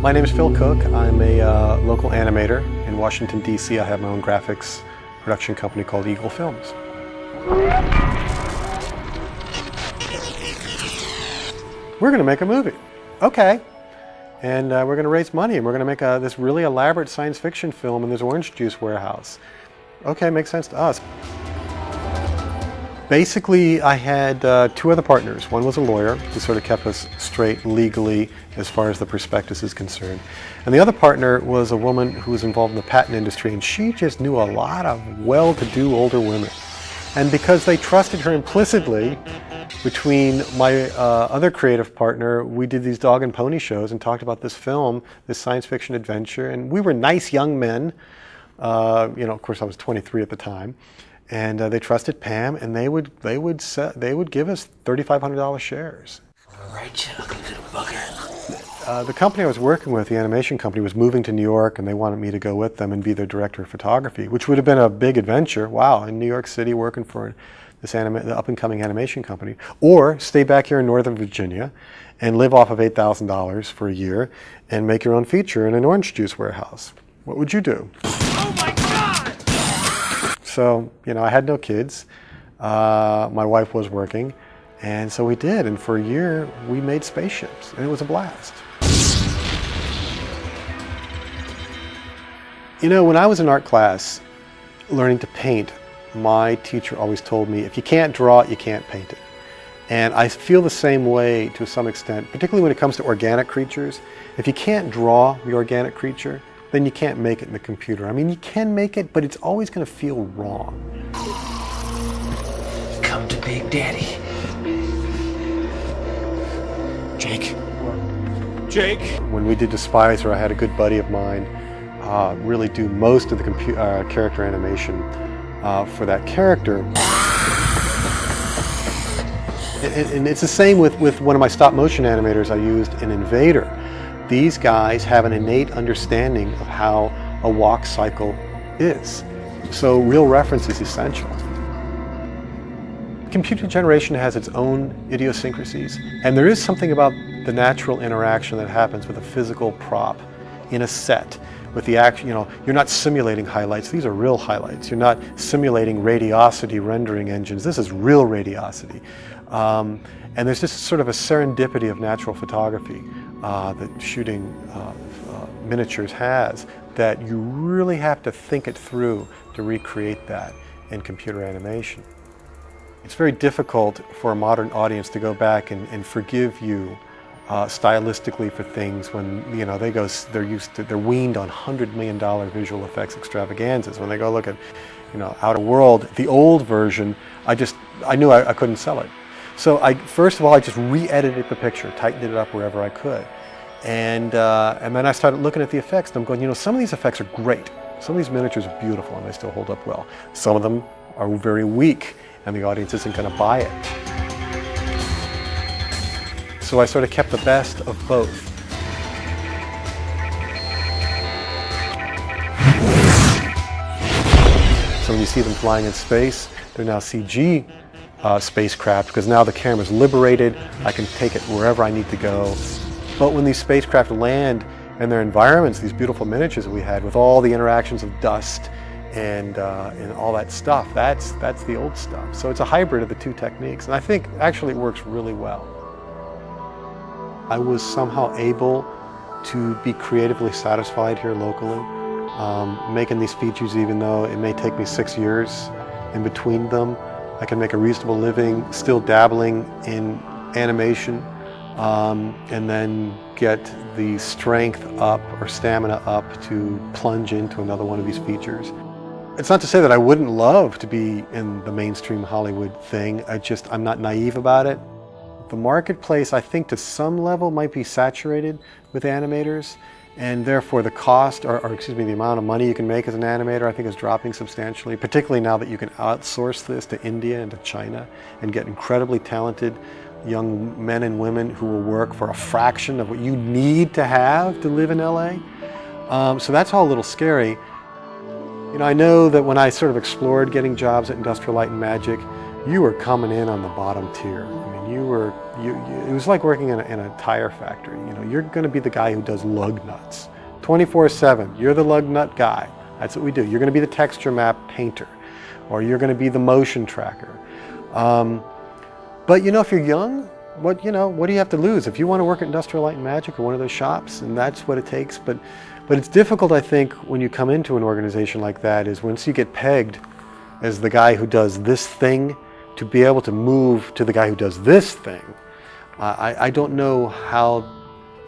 My name is Phil Cook. I'm a local animator in Washington, D.C. I have my own graphics production company called Eagle Films. We're going to make a movie. Okay. And we're going to raise money, and we're going to make this really elaborate science fiction film in this orange juice warehouse. Okay, makes sense to us. Basically, I had two other partners. One was a lawyer who sort of kept us straight legally as far as the prospectus is concerned. And the other partner was a woman who was involved in the patent industry, and she just knew a lot of well-to-do older women. And because they trusted her implicitly, between my other creative partner, we did these dog and pony shows and talked about this film, this science fiction adventure. And we were nice young men. Of course, I was 23 at the time. And they trusted Pam, and they would give us $3,500 shares. All right, you ugly little bugger. The company I was working with, the animation company, was moving to New York, and they wanted me to go with them and be their director of photography, which would have been a big adventure. Wow, in New York City working for this the up-and-coming animation company, or stay back here in Northern Virginia and live off of $8,000 for a year and make your own feature in an orange juice warehouse. What would you do? Oh my God! So, I had no kids. My wife was working, and so we did. And for a year, we made spaceships, and it was a blast. When I was in art class learning to paint, my teacher always told me, if you can't draw it, you can't paint it. And I feel the same way to some extent, particularly when it comes to organic creatures. If you can't draw the organic creature, then you can't make it in the computer. I mean, you can make it, but it's always going to feel wrong. Come to Big Daddy. Jake. Jake. When we did Despiser, I had a good buddy of mine really do most of the character animation for that character. And it's the same with one of my stop motion animators I used in Invader. These guys have an innate understanding of how a walk cycle is. So real reference is essential. Computer generation has its own idiosyncrasies, and there is something about the natural interaction that happens with a physical prop in a set. With the action, you're not simulating highlights. These are real highlights. You're not simulating radiosity rendering engines. This is real radiosity. And there's just sort of a serendipity of natural photography that shooting miniatures has, that you really have to think it through to recreate that in computer animation. It's very difficult for a modern audience to go back and forgive you stylistically for things when they're weaned on $100 million visual effects extravaganzas. When they go look at Outer World, the old version, I knew I couldn't sell it. So first of all, I just re-edited the picture, tightened it up wherever I could. And then I started looking at the effects, and I'm going, some of these effects are great. Some of these miniatures are beautiful, and they still hold up well. Some of them are very weak, and the audience isn't going to buy it. So I sort of kept the best of both. So when you see them flying in space, they're now CG spacecraft, because now the camera's liberated. I can take it wherever I need to go. But when these spacecraft land in their environments, these beautiful miniatures that we had with all the interactions of dust and all that stuff, that's the old stuff. So it's a hybrid of the two techniques, and I think actually it works really well. I was somehow able to be creatively satisfied here locally, making these features, even though it may take me 6 years in between them. I can make a reasonable living, still dabbling in animation, and then get the strength up or stamina up to plunge into another one of these features. It's not to say that I wouldn't love to be in the mainstream Hollywood thing. I'm not naive about it. The marketplace, I think, to some level might be saturated with animators, and therefore the cost, the amount of money you can make as an animator, I think, is dropping substantially, particularly now that you can outsource this to India and to China and get incredibly talented young men and women who will work for a fraction of what you need to have to live in LA. So that's all a little scary. I know that when I sort of explored getting jobs at Industrial Light and Magic, you were coming in on the bottom tier. I mean, It was like working in a tire factory. You know, you're going to be the guy who does lug nuts 24/7. You're the lug nut guy. That's what we do. You're going to be the texture map painter, or you're going to be the motion tracker. But you know, if you're young, what do you have to lose? If you want to work at Industrial Light and Magic or one of those shops, and that's what it takes. But it's difficult, I think, when you come into an organization like that, is once you get pegged as the guy who does this thing, to be able to move to the guy who does this thing. I don't know how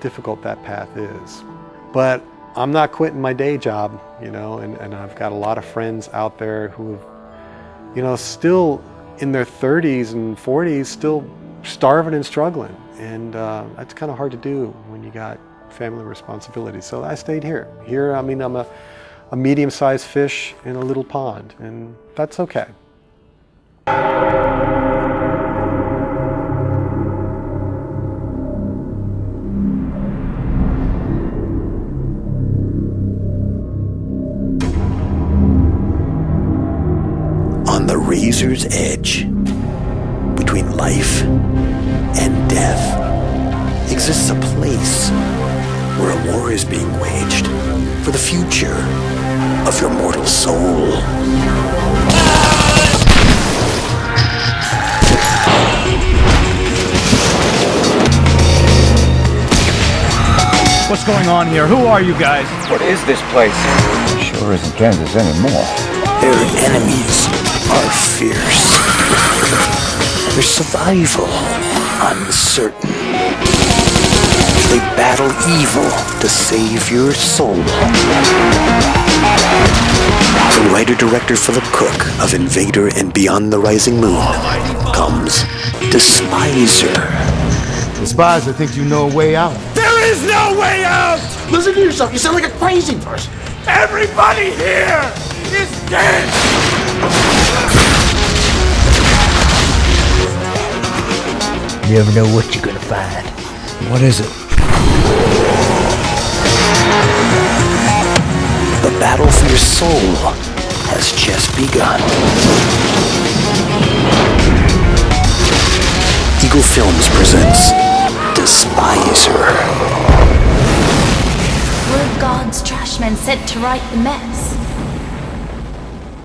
difficult that path is. But I'm not quitting my day job, you know, and I've got a lot of friends out there who have, you know, still in their 30s and 40s, still starving and struggling. And that's kind of hard to do when you got family responsibilities. So I stayed here. I mean, I'm a medium-sized fish in a little pond, and that's okay. On the razor's edge, between life and death, exists a place where a war is being waged for the future of your mortal soul. What's going on here? Who are you guys? What is this place? Sure isn't Kansas anymore. Their enemies are fierce. Their survival uncertain. They battle evil to save your soul. The writer-director Philip Cook of Invader and Beyond the Rising Moon comes Despiser. Despiser thinks you know a way out. There is no way out! Listen to yourself. You sound like a crazy person. Everybody here is dead! You never know what you're gonna find. What is it? The battle for your soul has just begun. Eagle Films presents Despiser. We're God's trash men sent to right the mess.